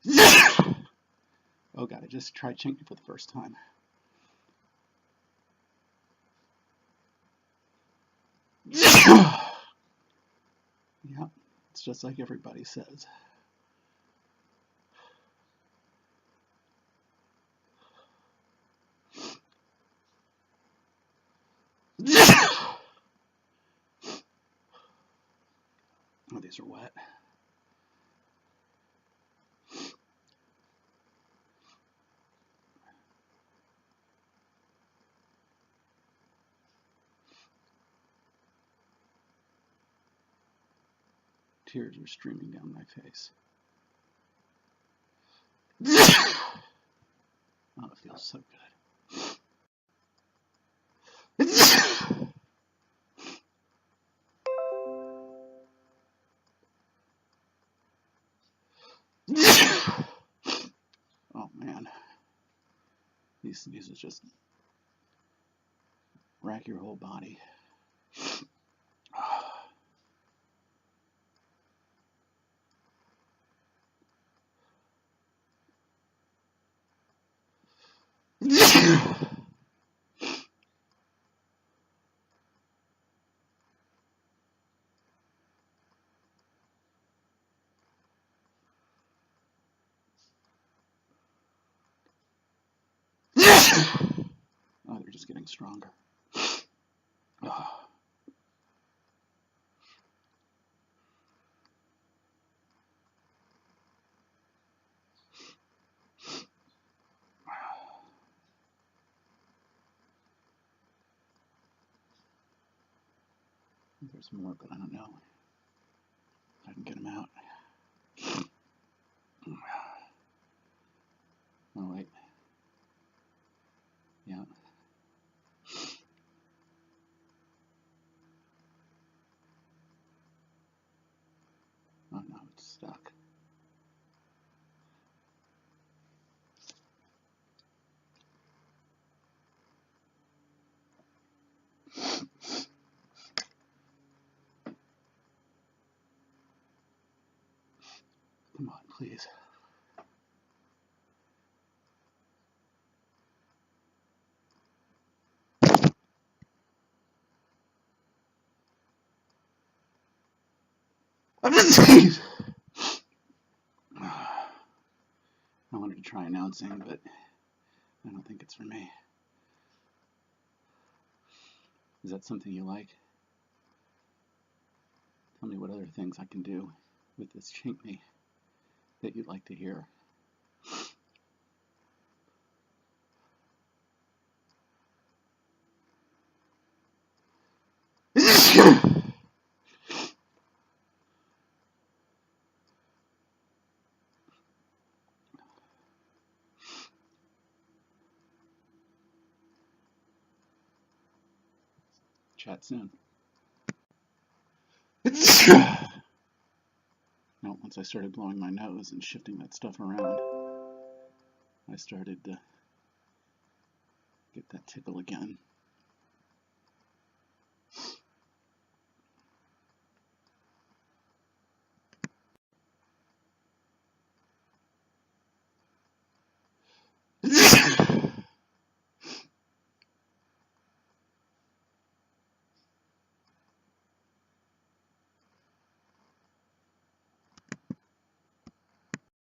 Oh god, I just tried chinking for the first time. Yeah, it's just like everybody says. Oh, these are wet. Tears are streaming down my face. Oh, it feels so good. Oh man, these are just rack your whole body. Oh, they're just getting stronger. Oh. There's more, but I don't know if I can get them out. Oh, wait. Yeah. Oh, no, it's stuck. Come on, please. I'm just I wanted to try announcing, but I don't think it's for me. Is that something you like? Tell me what other things I can do with this Chinkney that you'd like to hear. Chat soon. No, once I started blowing my nose and shifting that stuff around, I started to get that tickle again.